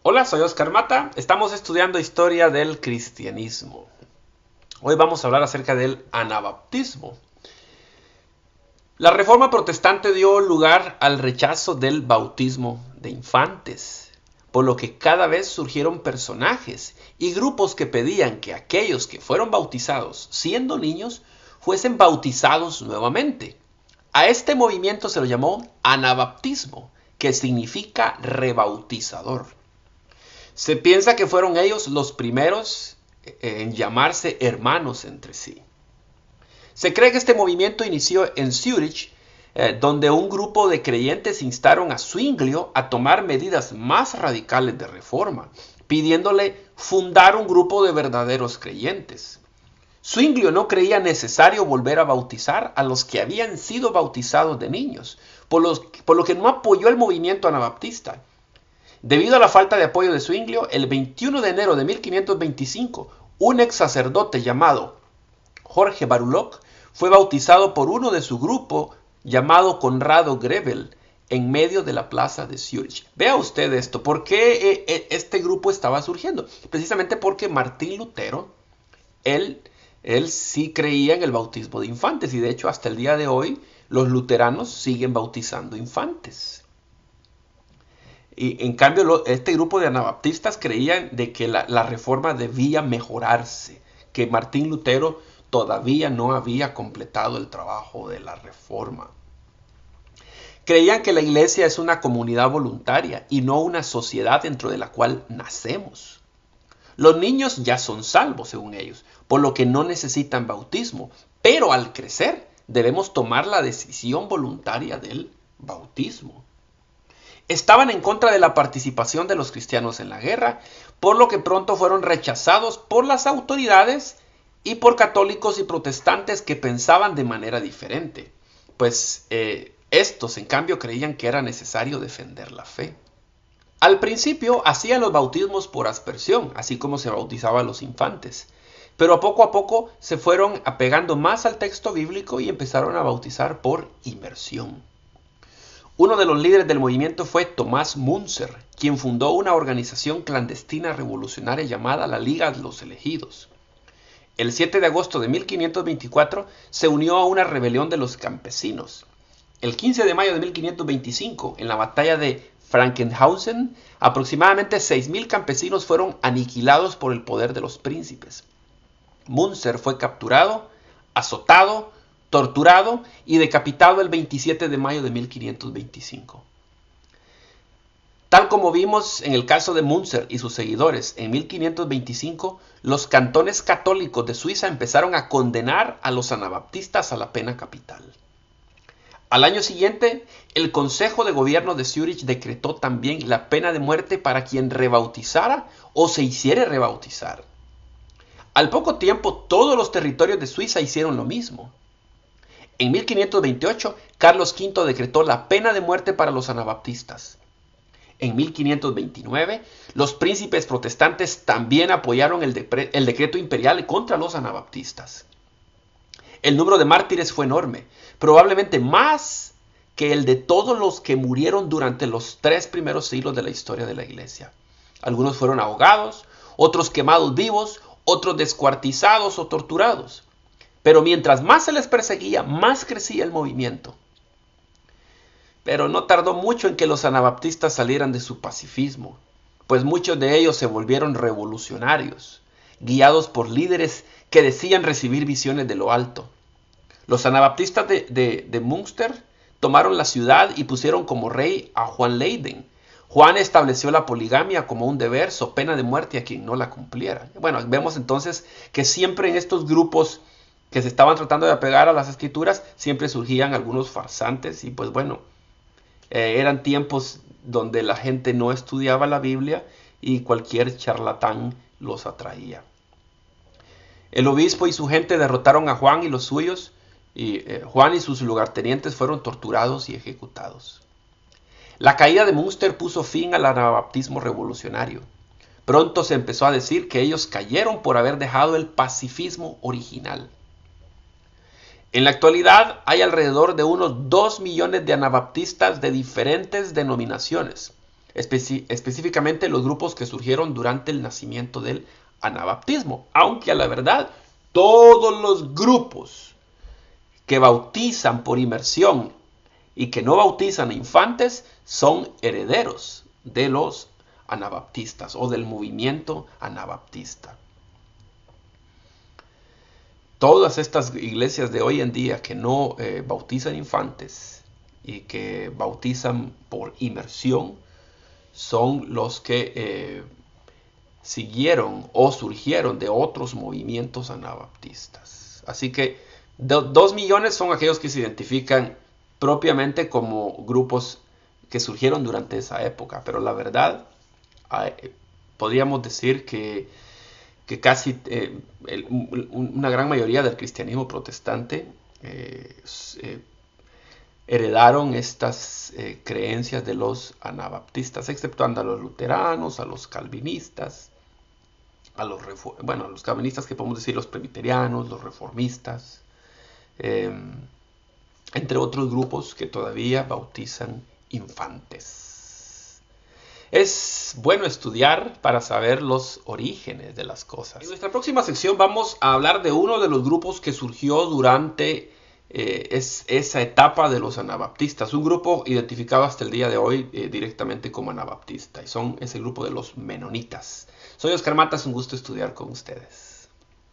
Hola, soy Oscar Mata. Estamos estudiando historia del cristianismo. Hoy vamos a hablar acerca del anabaptismo. La Reforma Protestante dio lugar al rechazo del bautismo de infantes, por lo que cada vez surgieron personajes y grupos que pedían que aquellos que fueron bautizados siendo niños fuesen bautizados nuevamente. A este movimiento se lo llamó anabaptismo, que significa rebautizador. Se piensa que fueron ellos los primeros en llamarse hermanos entre sí. Se cree que este movimiento inició en Zúrich, donde un grupo de creyentes instaron a Zwinglio a tomar medidas más radicales de reforma, pidiéndole fundar un grupo de verdaderos creyentes. Zwinglio no creía necesario volver a bautizar a los que habían sido bautizados de niños, por lo que no apoyó el movimiento anabaptista. Debido a la falta de apoyo de Zwinglio, el 21 de enero de 1525, un ex sacerdote llamado Jorge Baruloc fue bautizado por uno de su grupo llamado Conrado Grebel en medio de la plaza de Zúrich. Vea usted esto, ¿por qué este grupo estaba surgiendo? Precisamente porque Martín Lutero, él sí creía en el bautismo de infantes y de hecho hasta el día de hoy los luteranos siguen bautizando infantes. Y en cambio este grupo de anabaptistas creían de que la reforma debía mejorarse, que Martín Lutero todavía no había completado el trabajo de la reforma. Creían que la iglesia es una comunidad voluntaria y no una sociedad dentro de la cual nacemos. Los niños ya son salvos, según ellos, por lo que no necesitan bautismo, pero al crecer debemos tomar la decisión voluntaria del bautismo. Estaban en contra de la participación de los cristianos en la guerra, por lo que pronto fueron rechazados por las autoridades y por católicos y protestantes que pensaban de manera diferente. Pues estos, en cambio, creían que era necesario defender la fe. Al principio hacían los bautismos por aspersión, así como se bautizaban los infantes. Pero a poco se fueron apegando más al texto bíblico y empezaron a bautizar por inmersión. Uno de los líderes del movimiento fue Tomás Müntzer, quien fundó una organización clandestina revolucionaria llamada la Liga de los Elegidos. El 7 de agosto de 1524 se unió a una rebelión de los campesinos. El 15 de mayo de 1525, en la batalla de Frankenhausen, aproximadamente 6.000 campesinos fueron aniquilados por el poder de los príncipes. Müntzer fue capturado, azotado, torturado y decapitado el 27 de mayo de 1525. Tal como vimos en el caso de Müntzer y sus seguidores, en 1525 los cantones católicos de Suiza empezaron a condenar a los anabaptistas a la pena capital. Al año siguiente, el Consejo de Gobierno de Zúrich decretó también la pena de muerte para quien rebautizara o se hiciera rebautizar. Al poco tiempo, todos los territorios de Suiza hicieron lo mismo. En 1528, Carlos V decretó la pena de muerte para los anabaptistas. En 1529, los príncipes protestantes también apoyaron el decreto imperial contra los anabaptistas. El número de mártires fue enorme, probablemente más que el de todos los que murieron durante los 3 primeros siglos de la historia de la iglesia. Algunos fueron ahogados, otros quemados vivos, otros descuartizados o torturados. Pero mientras más se les perseguía, más crecía el movimiento. Pero no tardó mucho en que los anabaptistas salieran de su pacifismo, pues muchos de ellos se volvieron revolucionarios, guiados por líderes que decían recibir visiones de lo alto. Los anabaptistas de Münster tomaron la ciudad y pusieron como rey a Juan Leyden. Juan estableció la poligamia como un deber, so pena de muerte a quien no la cumpliera. Bueno, vemos entonces que siempre en estos grupos que se estaban tratando de apegar a las escrituras, siempre surgían algunos farsantes y pues bueno, eran tiempos donde la gente no estudiaba la Biblia y cualquier charlatán los atraía. El obispo y su gente derrotaron a Juan y los suyos, y Juan y sus lugartenientes fueron torturados y ejecutados. La caída de Münster puso fin al anabaptismo revolucionario. Pronto se empezó a decir que ellos cayeron por haber dejado el pacifismo original. En la actualidad hay alrededor de unos 2 millones de anabaptistas de diferentes denominaciones. específicamente los grupos que surgieron durante el nacimiento del anabaptismo. Aunque a la verdad, todos los grupos que bautizan por inmersión y que no bautizan a infantes son herederos de los anabaptistas o del movimiento anabaptista. Todas estas iglesias de hoy en día que no bautizan infantes y que bautizan por inmersión son los que siguieron o surgieron de otros movimientos anabaptistas. Así que 2 millones son aquellos que se identifican propiamente como grupos que surgieron durante esa época, pero la verdad podríamos decir que casi una gran mayoría del cristianismo protestante heredaron estas creencias de los anabaptistas, exceptuando a los luteranos, a los calvinistas, a los calvinistas que podemos decir los presbiterianos, los reformistas, entre otros grupos que todavía bautizan infantes. Es bueno estudiar para saber los orígenes de las cosas. En nuestra próxima sección vamos a hablar de uno de los grupos que surgió durante esa etapa de los anabaptistas. Un grupo identificado hasta el día de hoy directamente como anabaptista. Y es el grupo de los menonitas. Soy Oscar Mata, es un gusto estudiar con ustedes.